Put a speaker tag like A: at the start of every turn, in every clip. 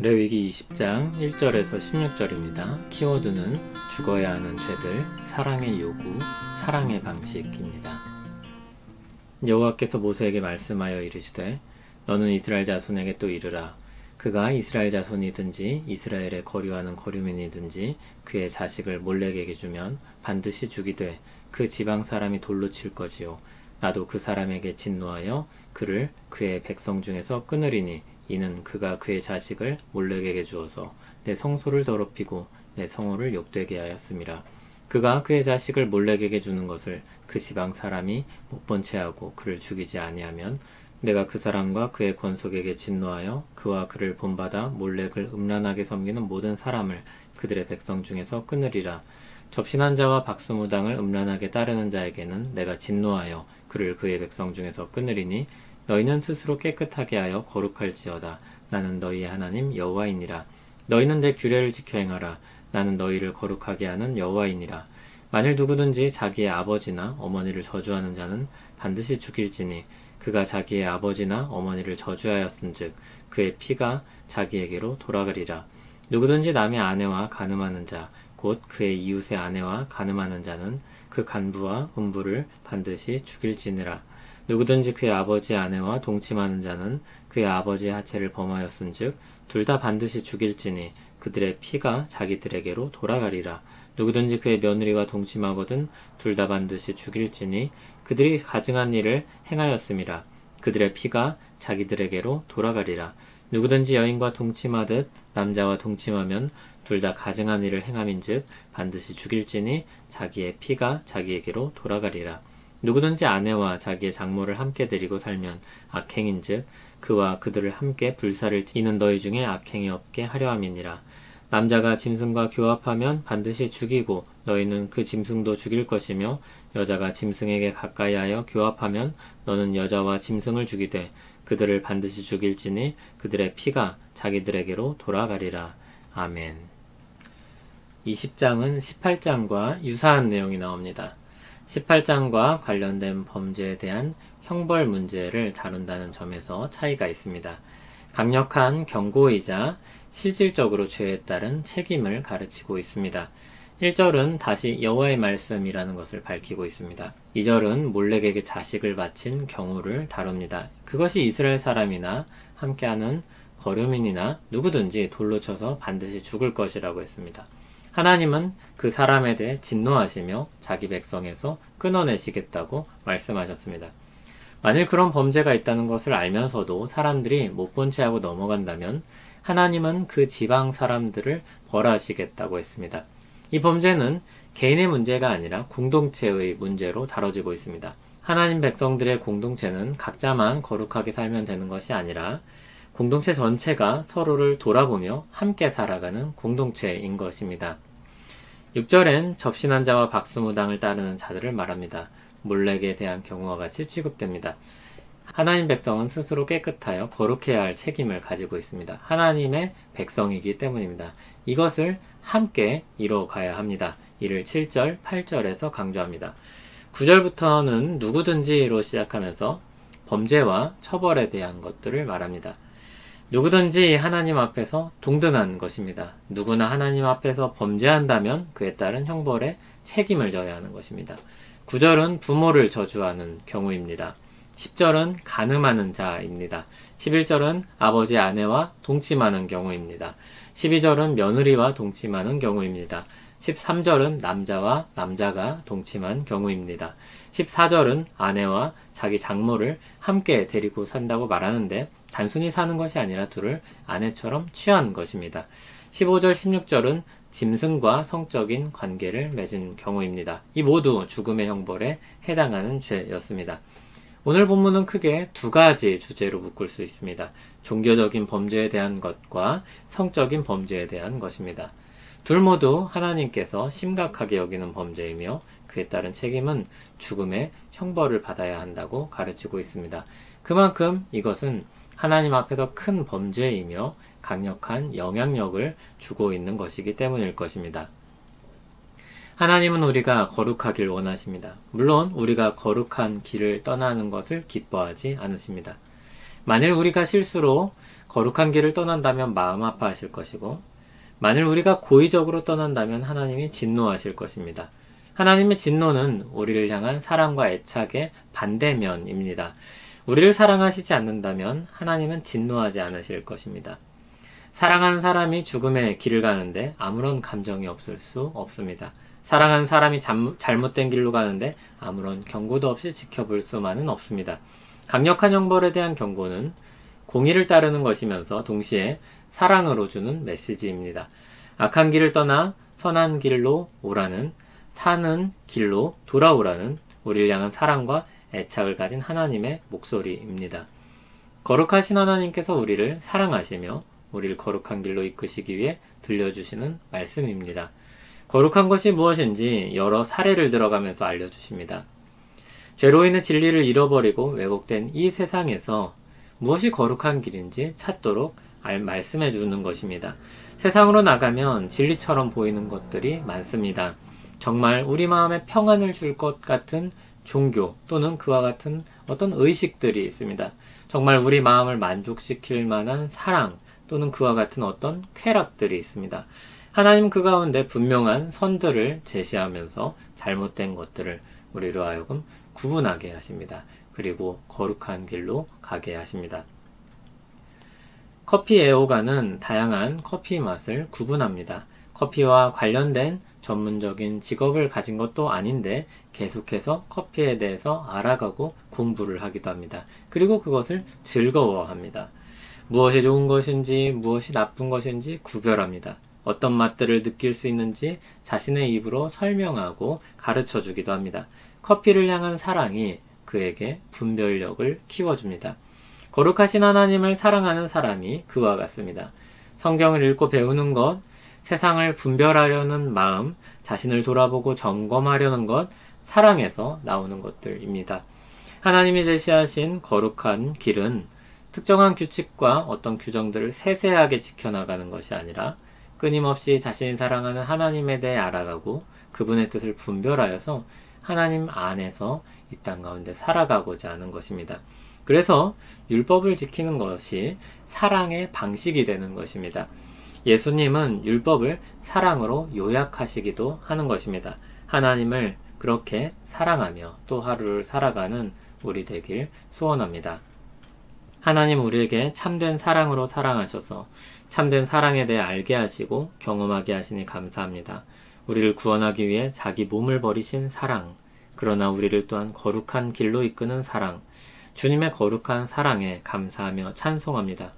A: 레위기 20장 1절에서 16절입니다. 키워드는 죽어야 하는 죄들, 사랑의 요구, 사랑의 방식입니다. 여호와께서 모세에게 말씀하여 이르시되 너는 이스라엘 자손에게 또 이르라. 그가 이스라엘 자손이든지 이스라엘에 거류하는 거류민이든지 그의 자식을 몰렉에게 주면 반드시 죽이되 그 지방 사람이 돌로 칠 것이요 나도 그 사람에게 진노하여 그를 그의 백성 중에서 끊으리니 이는 그가 그의 자식을 몰렉에게 주어서 내 성소를 더럽히고 내 성호를 욕되게 하였음이라. 그가 그의 자식을 몰렉에게 주는 것을 그 지방 사람이 못 본 채 하고 그를 죽이지 아니하면 내가 그 사람과 그의 권속에게 진노하여 그와 그를 본받아 몰렉을 음란하게 섬기는 모든 사람을 그들의 백성 중에서 끊으리라. 접신한 자와 박수무당을 음란하게 따르는 자에게는 내가 진노하여 그를 그의 백성 중에서 끊으리니 너희는 스스로 깨끗하게 하여 거룩할지어다. 나는 너희의 하나님 여호와이니라. 너희는 내 규례를 지켜 행하라. 나는 너희를 거룩하게 하는 여호와이니라. 만일 누구든지 자기의 아버지나 어머니를 저주하는 자는 반드시 죽일지니 그가 자기의 아버지나 어머니를 저주하였은즉 그의 피가 자기에게로 돌아가리라. 누구든지 남의 아내와 간음하는 자, 곧 그의 이웃의 아내와 간음하는 자는 그 간부와 음부를 반드시 죽일지니라. 누구든지 그의 아버지의 아내와 동침하는 자는 그의 아버지의 하체를 범하였은즉 둘 다 반드시 죽일지니 그들의 피가 자기들에게로 돌아가리라. 누구든지 그의 며느리와 동침하거든 둘 다 반드시 죽일지니 그들이 가증한 일을 행하였음이라. 그들의 피가 자기들에게로 돌아가리라. 누구든지 여인과 동침하듯 남자와 동침하면 둘 다 가증한 일을 행함인즉 반드시 죽일지니 자기의 피가 자기에게로 돌아가리라. 누구든지 아내와 자기의 장모를 함께 데리고 살면 악행인즉 그와 그들을 함께 불사를 이는 너희 중에 악행이 없게 하려 함이니라. 남자가 짐승과 교합하면 반드시 죽이고 너희는 그 짐승도 죽일 것이며 여자가 짐승에게 가까이하여 교합하면 너는 여자와 짐승을 죽이되 그들을 반드시 죽일지니 그들의 피가 자기들에게로 돌아가리라. 아멘. 20장은 18장과 유사한 내용이 나옵니다. 18장과 관련된 범죄에 대한 형벌 문제를 다룬다는 점에서 차이가 있습니다. 강력한 경고이자 실질적으로 죄에 따른 책임을 가르치고 있습니다. 1절은 다시 여호와의 말씀이라는 것을 밝히고 있습니다. 2절은 몰렉에게 자식을 바친 경우를 다룹니다. 그것이 이스라엘 사람이나 함께하는 거류민이나 누구든지 돌로 쳐서 반드시 죽을 것이라고 했습니다. 하나님은 그 사람에 대해 진노하시며 자기 백성에서 끊어내시겠다고 말씀하셨습니다. 만일 그런 범죄가 있다는 것을 알면서도 사람들이 못 본 채 하고 넘어간다면 하나님은 그 지방 사람들을 벌하시겠다고 했습니다. 이 범죄는 개인의 문제가 아니라 공동체의 문제로 다뤄지고 있습니다. 하나님 백성들의 공동체는 각자만 거룩하게 살면 되는 것이 아니라 공동체 전체가 서로를 돌아보며 함께 살아가는 공동체인 것입니다. 6절엔 접신한 자와 박수무당을 따르는 자들을 말합니다. 몰렉에 대한 경우와 같이 취급됩니다. 하나님 백성은 스스로 깨끗하여 거룩해야 할 책임을 가지고 있습니다. 하나님의 백성이기 때문입니다. 이것을 함께 이뤄가야 합니다. 이를 7절, 8절에서 강조합니다. 9절부터는 누구든지로 시작하면서 범죄와 처벌에 대한 것들을 말합니다. 누구든지 하나님 앞에서 동등한 것입니다. 누구나 하나님 앞에서 범죄한다면 그에 따른 형벌에 책임을 져야 하는 것입니다. 9절은 부모를 저주하는 경우입니다. 10절은 간음하는 자입니다. 11절은 아버지 아내와 동침하는 경우입니다. 12절은 며느리와 동침하는 경우입니다. 13절은 남자와 남자가 동침한 경우입니다. 14절은 아내와 자기 장모를 함께 데리고 산다고 말하는데 단순히 사는 것이 아니라 둘을 아내처럼 취한 것입니다. 15절, 16절은 짐승과 성적인 관계를 맺은 경우입니다. 이 모두 죽음의 형벌에 해당하는 죄였습니다. 오늘 본문은 크게 두 가지 주제로 묶을 수 있습니다. 종교적인 범죄에 대한 것과 성적인 범죄에 대한 것입니다. 둘 모두 하나님께서 심각하게 여기는 범죄이며 그에 따른 책임은 죽음의 형벌을 받아야 한다고 가르치고 있습니다. 그만큼 이것은 하나님 앞에서 큰 범죄이며 강력한 영향력을 주고 있는 것이기 때문일 것입니다. 하나님은 우리가 거룩하길 원하십니다. 물론 우리가 거룩한 길을 떠나는 것을 기뻐하지 않으십니다. 만일 우리가 실수로 거룩한 길을 떠난다면 마음 아파하실 것이고, 만일 우리가 고의적으로 떠난다면 하나님이 진노하실 것입니다. 하나님의 진노는 우리를 향한 사랑과 애착의 반대면입니다. 우리를 사랑하시지 않는다면 하나님은 진노하지 않으실 것입니다. 사랑하는 사람이 죽음의 길을 가는데 아무런 감정이 없을 수 없습니다. 사랑하는 사람이 잘못된 길로 가는데 아무런 경고도 없이 지켜볼 수만은 없습니다. 강력한 형벌에 대한 경고는 공의를 따르는 것이면서 동시에 사랑으로 주는 메시지입니다. 악한 길을 떠나 선한 길로 오라는, 사는 길로 돌아오라는 우리를 향한 사랑과 애착을 가진 하나님의 목소리입니다. 거룩하신 하나님께서 우리를 사랑하시며 우리를 거룩한 길로 이끄시기 위해 들려주시는 말씀입니다. 거룩한 것이 무엇인지 여러 사례를 들어가면서 알려주십니다. 죄로 인해 진리를 잃어버리고 왜곡된 이 세상에서 무엇이 거룩한 길인지 찾도록 말씀해 주는 것입니다. 세상으로 나가면 진리처럼 보이는 것들이 많습니다. 정말 우리 마음에 평안을 줄 것 같은 종교 또는 그와 같은 어떤 의식들이 있습니다. 정말 우리 마음을 만족시킬 만한 사랑 또는 그와 같은 어떤 쾌락들이 있습니다. 하나님 그 가운데 분명한 선들을 제시하면서 잘못된 것들을 우리로 하여금 구분하게 하십니다. 그리고 거룩한 길로 가게 하십니다. 커피 애호가는 다양한 커피 맛을 구분합니다. 커피와 관련된 전문적인 직업을 가진 것도 아닌데 계속해서 커피에 대해서 알아가고 공부를 하기도 합니다. 그리고 그것을 즐거워합니다. 무엇이 좋은 것인지 무엇이 나쁜 것인지 구별합니다. 어떤 맛들을 느낄 수 있는지 자신의 입으로 설명하고 가르쳐 주기도 합니다. 커피를 향한 사랑이 그에게 분별력을 키워줍니다. 거룩하신 하나님을 사랑하는 사람이 그와 같습니다. 성경을 읽고 배우는 것, 세상을 분별하려는 마음, 자신을 돌아보고 점검하려는 것, 사랑에서 나오는 것들입니다. 하나님이 제시하신 거룩한 길은 특정한 규칙과 어떤 규정들을 세세하게 지켜나가는 것이 아니라 끊임없이 자신이 사랑하는 하나님에 대해 알아가고 그분의 뜻을 분별하여서 하나님 안에서 이 땅 가운데 살아가고자 하는 것입니다. 그래서 율법을 지키는 것이 사랑의 방식이 되는 것입니다. 예수님은 율법을 사랑으로 요약하시기도 하는 것입니다. 하나님을 그렇게 사랑하며 또 하루를 살아가는 우리 되길 소원합니다. 하나님 우리에게 참된 사랑으로 사랑하셔서 참된 사랑에 대해 알게 하시고 경험하게 하시니 감사합니다. 우리를 구원하기 위해 자기 몸을 버리신 사랑, 그러나 우리를 또한 거룩한 길로 이끄는 사랑, 주님의 거룩한 사랑에 감사하며 찬송합니다.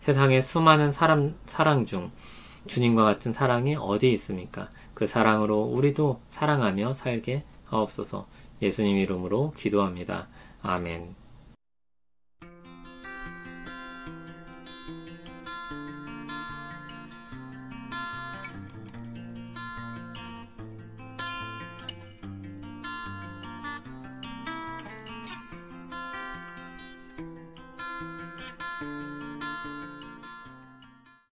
A: 세상의 수많은 사랑 중 주님과 같은 사랑이 어디 있습니까? 그 사랑으로 우리도 사랑하며 살게 하옵소서. 예수님 이름으로 기도합니다. 아멘.